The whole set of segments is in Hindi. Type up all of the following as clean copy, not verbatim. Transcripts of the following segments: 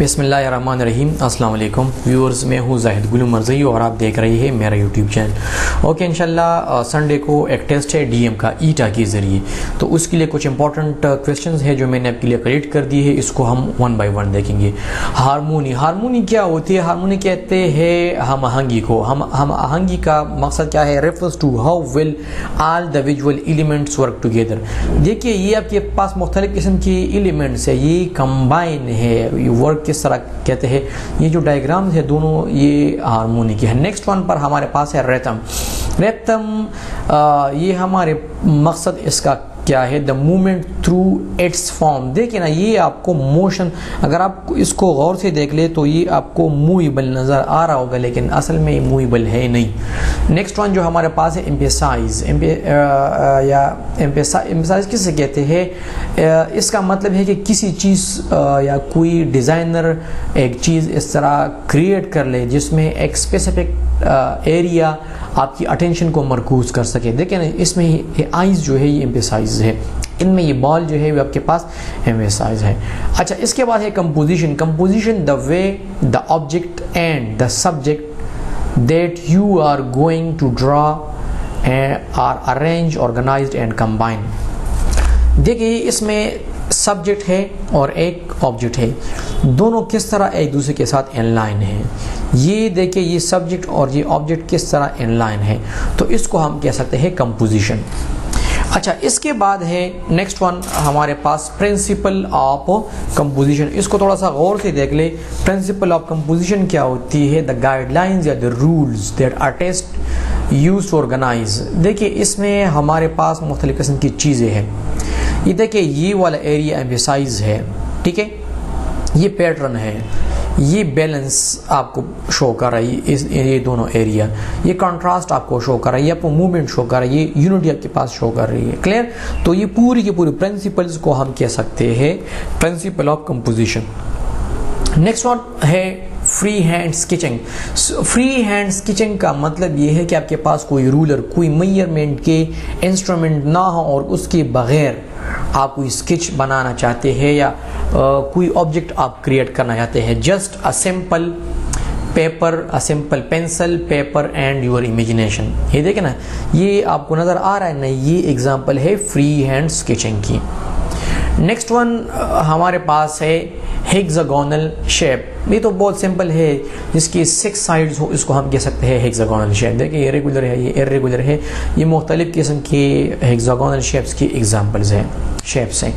बिस्मिल्लाहिर्रहमानिर्रहीम। अस्सलाम वालेकुम व्यूअर्स, मैं हूँ जाहिद गुल मरज़ई और आप देख रहे हैं मेरा यूट्यूब चैनल। ओके, इंशाल्लाह संडे को एक टेस्ट है डीएम का ईटा के ज़रिए, तो उसके लिए कुछ इंपॉर्टेंट क्वेश्चंस है जो मैंने आपके लिए कलेक्ट कर दिए है। इसको हम वन बाय वन देखेंगे। हारमोनी क्या होती है? हारमोनी कहते हैं हम आहंगी को। हम आहंगी का मकसद क्या है? Refers to how well all the visual elements work together. देखिए, ये आपके पास मुख्तलिफ किस्म के एलिमेंट्स है, ये कंबाइन है, ये वर्क किस तरह कहते हैं। ये जो डायग्राम्स है दोनों ये हारमोनी के हैं। नेक्स्ट वन पर हमारे पास है रिदम। ये हमारे मकसद इसका क्या है? The movement through it's form. देखिए ना, ये आपको मोशन, अगर आप इसको गौर से देख ले तो ये आपको मूवेबल नज़र आ रहा होगा, लेकिन असल में मूवेबल है नहीं। नेक्स्ट वन जो हमारे पास है एम्फेसाइज। एम्फेसाइज किसे कहते हैं? इसका मतलब है कि किसी चीज़ या कोई डिज़ाइनर एक चीज़ इस तरह क्रिएट कर ले जिसमें एक स्पेसिफिक एरिया आपकी अटेंशन को मरकूज कर सके। देखिए ना, इसमें आइज़ जो है ये एम्फेसाइज है, इनमें ये बॉल जो है वो आपके पास एम्फेसाइज है। अच्छा, इसके बाद है composition. Composition the way the object and the subject that you are going to draw are arrange, organised and combine. देखिए, इसमें सब्जेक्ट है और एक ऑब्जेक्ट है, दोनों किस तरह एक दूसरे के साथ इनलाइन है। ये देखिए, ये सब्जेक्ट और ये ऑब्जेक्ट किस तरह इनलाइन है, तो इसको हम कह सकते हैं कंपोजिशन। अच्छा, इसके बाद है नेक्स्ट वन हमारे पास प्रिंसिपल ऑफ कंपोजिशन। इसको थोड़ा सा गौर से देख ले। प्रिंसिपल ऑफ कंपोजिशन क्या होती है? द गाइडलाइंस या the rules that artist use to organise. देखिए, इसमें हमारे पास मुख्तलिफ किस्म की चीज़ें हैं। ये देखिए, ये वाला एरिया एम्फेसाइज है, ठीक है, ये पैटर्न है, ये बैलेंस आपको शो कर रहा है, ये दोनों एरिया, ये कंट्रास्ट आपको शो कर रहा है, ये आपको मूवमेंट शो कर रहा है, ये यूनिटी आपके पास शो कर रही है। क्लियर? तो ये पूरी की पूरी प्रिंसिपल्स को हम कह सकते हैं principle of composition. Next one है free hand sketching. Free hand sketching का मतलब ये है कि आपके पास कोई रूलर, कोई मेजरमेंट के इंस्ट्रूमेंट ना हो और उसके बगैर आप कोई स्केच बनाना चाहते हैं या कोई ऑब्जेक्ट आप क्रिएट करना चाहते हैं। Just a simple paper, a simple pencil, paper and your imagination. ये देखें ना, ये आपको नज़र आ रहा है ना, ये एग्जांपल है फ्री हैंड स्केचिंग की। नेक्स्ट वन हमारे पास है हेक्सागोनल शेप। ये तो बहुत सिंपल है, जिसकी 6 साइड्स हो, इसको हम कह सकते हैं हेक्सागोनल शेप। देखिए, ये रेगुलर है, ये इर्रेगुलर है, ये मुख्तलिफ किस्म के हेक्सागोनल शेप्स की एग्जांपल्स हैं, शेप्स हैं।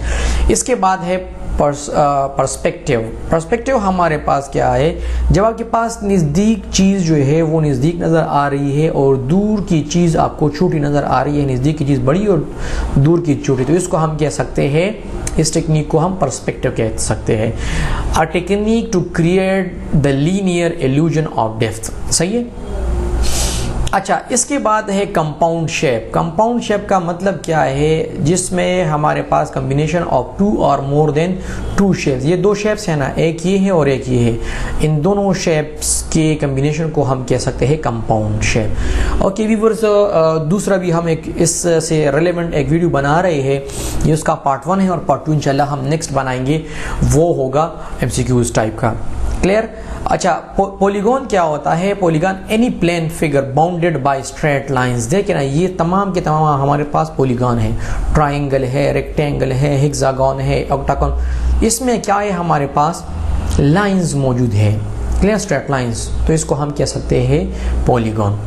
इसके बाद है पर्सपेक्टिव। पर्सपेक्टिव हमारे पास क्या है? जब आपके पास नज़दीक चीज़ जो है वो नज़दीक नज़र आ रही है और दूर की चीज़ आपको छोटी नज़र आ रही है, नज़दीक की चीज़ बड़ी और दूर की छोटी, तो इसको हम कह सकते हैं, इस टेक्निक को हम पर्सपेक्टिव कह सकते हैं। A technique to create the linear illusion of depth. सही है। अच्छा, इसके बाद है कंपाउंड शेप। कंपाउंड शेप का मतलब क्या है? जिसमें हमारे पास कम्बिनेशन ऑफ 2 और मोर देन 2 शेप्स। ये 2 शेप्स है ना, एक ये है और एक ये है, इन दोनों शेप्स के कम्बिनेशन को हम कह सकते हैं कंपाउंड शेप। ओके व्यूअर्स, दूसरा भी हम एक इससे रिलेवेंट एक वीडियो बना रहे हैं, ये उसका पार्ट 1 है और पार्ट 2 इंशाल्लाह हम नेक्स्ट बनाएंगे, वो होगा MCQs टाइप का। क्लियर? अच्छा, पॉलीगॉन क्या होता है? Polygon any plane figure bounded by straight lines. देखिए ना, ये तमाम के तमाम हमारे पास पॉलीगॉन है, ट्राइंगल है, रेक्टेंगल है, हेक्सागोन है, ऑक्टागोन। इसमें क्या है? हमारे पास लाइंस मौजूद है, क्लियर, स्ट्रेट लाइंस, तो इसको हम कह सकते हैं पॉलीगॉन।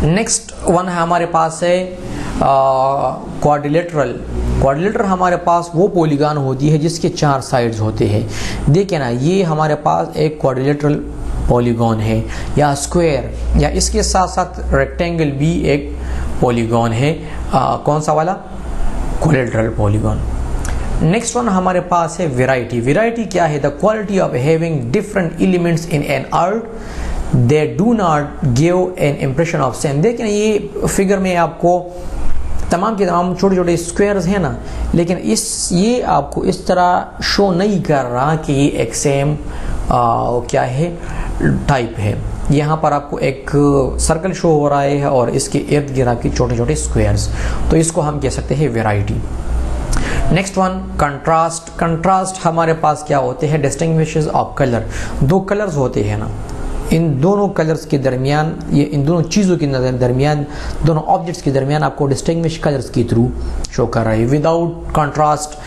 नेक्स्ट वन हमारे पास है क्वाड्रिलेटरल। क्वाड्रिलेटरल हमारे पास वो पॉलीगॉन होती है जिसके 4 साइड्स होते हैं। देखिए ना, ये हमारे पास एक क्वाड्रिलेटरल पॉलीगॉन है, या स्क्वायर, या इसके साथ साथ रेक्टेंगल भी एक पॉलीगॉन है। कौन सा वाला? Quadrilateral polygon. नेक्स्ट वन हमारे पास है वेराइटी। वेराइटी क्या है? The quality of having different elements in an art they do not give an impression of same. देखिए, ये फिगर में आपको तमाम के तमाम छोटे छोटे स्क्वायर्स हैं ना, लेकिन ये आपको इस तरह शो नहीं कर रहा कि ये एक सेम क्या है टाइप है। यहाँ पर आपको एक सर्कल शो हो रहा है और इसके इर्द गिर्द आपके छोटे छोटे स्क्वायर्स, तो इसको हम कह सकते हैं variety. Next one contrast. Contrast हमारे पास क्या होते हैं, डिस्टिंग्विशेस ऑफ कलर। दो कलर्स होते हैं ना, इन दोनों कलर्स के दरमियान, ये इन दोनों चीज़ों के दरमियान, दोनों ऑब्जेक्ट्स के दरमियान आपको डिस्टिंग्विश कलर्स के थ्रू शो कर रहा है। Without contrast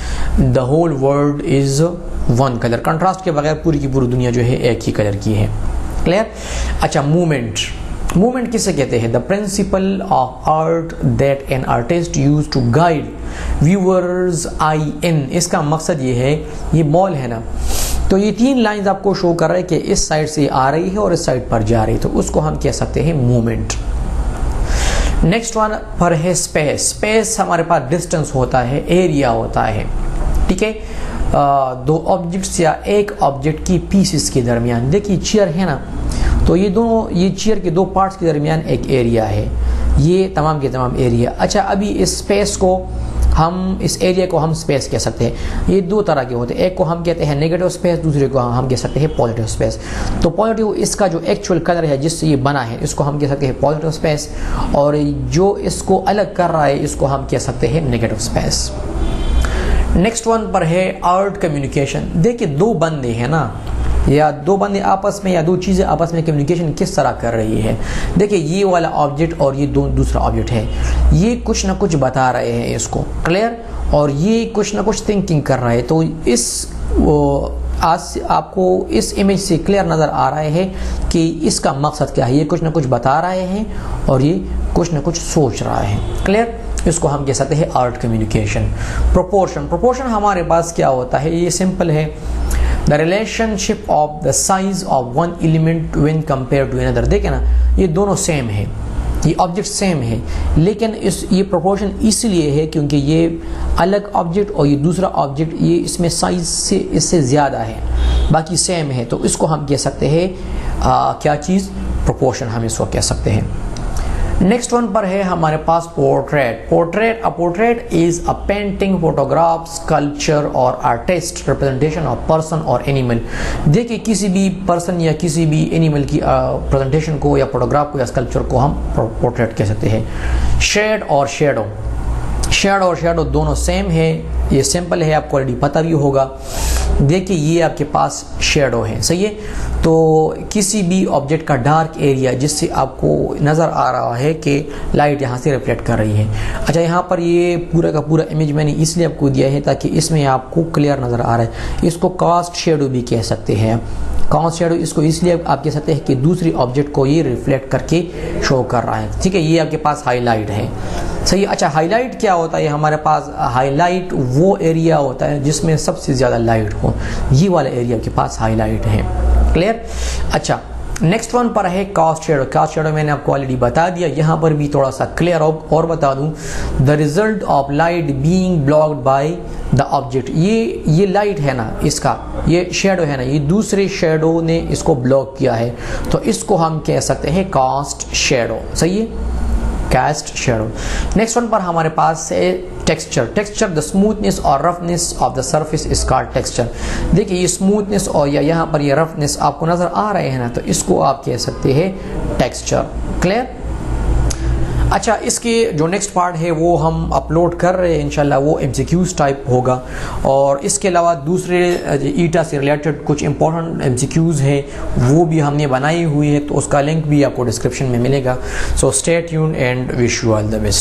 the whole world is one colour. Contrast के बगैर पूरी की पूरी दुनिया जो है एक ही कलर की है। क्लियर। अच्छा, मूवमेंट। मूवमेंट किसे कहते हैं? The principle of art that an artist use to guide viewers eye in. इसका मकसद ये है, ये बॉल है ना, तो ये तीन लाइंस आपको शो कर रहा है कि इस साइड से आ रही है और इस साइड पर जा रही है, तो उसको हम कह सकते हैं मूवमेंट। नेक्स्ट वन पर है स्पेस। स्पेस हमारे पास डिस्टेंस होता है, एरिया होता है, ठीक है, दो ऑब्जेक्ट्स या एक ऑब्जेक्ट की पीसेस के दरमियान। देखिए चेयर है ना, तो ये दोनों, ये चेयर के दो पार्ट्स के दरमियान एक एरिया है, ये तमाम के तमाम एरिया। अच्छा, अभी इस स्पेस को हम, इस एरिया को हम स्पेस कह सकते हैं। ये दो तरह के होते हैं, एक को हम कहते हैं नेगेटिव स्पेस, दूसरे को हम कह सकते हैं पॉजिटिव स्पेस। तो पॉजिटिव, इसका जो एक्चुअल कलर है जिससे ये बना है, इसको हम कह सकते हैं पॉजिटिव स्पेस, और जो इसको अलग कर रहा है इसको हम कह सकते हैं नेगेटिव स्पेस। नेक्स्ट वन पर है आर्ट कम्युनिकेशन। देखिए दो बंदे हैं ना, या दो बंदे आपस में, या दो चीज़ें आपस में कम्युनिकेशन किस तरह कर रही है। देखिए ये वाला ऑब्जेक्ट और ये दूसरा ऑब्जेक्ट है, ये कुछ ना कुछ बता रहे हैं इसको, क्लियर, और ये कुछ ना कुछ थिंकिंग कर रहा है। तो इस आज आपको इस इमेज से क्लियर नज़र आ रहा है कि इसका मकसद क्या है। ये कुछ ना कुछ बता रहे हैं और ये कुछ ना कुछ सोच रहा है, क्लियर। इसको हम कह सकते हैं आर्ट कम्युनिकेशन। प्रोपोर्शन। प्रोपोर्शन हमारे पास क्या होता है, ये सिंपल है, the relationship of the size of one element when compare to another. देखें ना, ये दोनों सेम है, ये ऑब्जेक्ट सेम है, लेकिन ये प्रोपोर्शन इसलिए है क्योंकि ये अलग ऑब्जेक्ट और ये दूसरा ऑब्जेक्ट, ये इसमें साइज से इससे ज़्यादा है, बाकी सेम है, तो इसको हम कह सकते हैं क्या चीज़, प्रोपोर्शन हम इसको कह सकते हैं। नेक्स्ट वन पर है हमारे पास portrait. Portrait, a portrait is a painting, photograph, sculpture or artist representation of person or animal. देखिए किसी भी पर्सन या किसी भी एनिमल की प्रेजेंटेशन को या फोटोग्राफ को या स्कल्पचर को हम पोर्ट्रेट कह सकते हैं। शेड और शेडो। शेड और शेडो दोनों सेम है, ये सिंपल है, आपको ऑलरेडी पता भी होगा। देखिए ये आपके पास शेडो है, सही है, तो किसी भी ऑब्जेक्ट का डार्क एरिया जिससे आपको नज़र आ रहा है कि लाइट यहाँ से रिफ्लेक्ट कर रही है। अच्छा, यहाँ पर ये पूरा का पूरा इमेज मैंने इसलिए आपको दिया है ताकि इसमें आपको क्लियर नज़र आ रहा है। इसको कास्ट शेडो भी कह सकते हैं। कास्ट शेडो इसको इसलिए आप कह सकते हैं कि दूसरी ऑब्जेक्ट को ये रिफ्लेक्ट करके शो कर रहा है, ठीक है। ये आपके पास हाईलाइट है, सही। अच्छा, हाईलाइट क्या होता है हमारे पास? हाईलाइट वो एरिया होता है जिसमें सबसे ज़्यादा लाइट हो, ये वाला एरिया के पास हाईलाइट है, क्लियर। अच्छा, नेक्स्ट वन पर है कास्ट शेडो। कास्ट शेडो मैंने आपको ऑलरेडी बता दिया, यहाँ पर भी थोड़ा सा क्लियर और बता दूं, the result of light being blocked by the object. ये लाइट है ना, इसका ये शेडो है ना, ये दूसरे शेडो ने इसको ब्लॉक किया है, तो इसको हम कह सकते हैं कास्ट शेडो, सही है, कास्ट शेडो। नेक्स्ट वन पर हमारे पास है टेक्सचर। टेक्सचर, द स्मूथनेस और roughness of the surface is called texture. देखिए ये स्मूथनेस और या यहाँ पर ये रफनेस आपको नजर आ रहे हैं ना, तो इसको आप कह सकते हैं टेक्सचर, क्लियर। अच्छा, इसके जो नेक्स्ट पार्ट है वो हम अपलोड कर रहे हैं इंशाल्लाह, वो एमसीक्यूज टाइप होगा, और इसके अलावा दूसरे ईटा से रिलेटेड कुछ इंपॉर्टेंट एमसीक्यूज है वो भी हमने बनाई हुई है, तो उसका लिंक भी आपको डिस्क्रिप्शन में मिलेगा। So stay tuned and wish you all the best.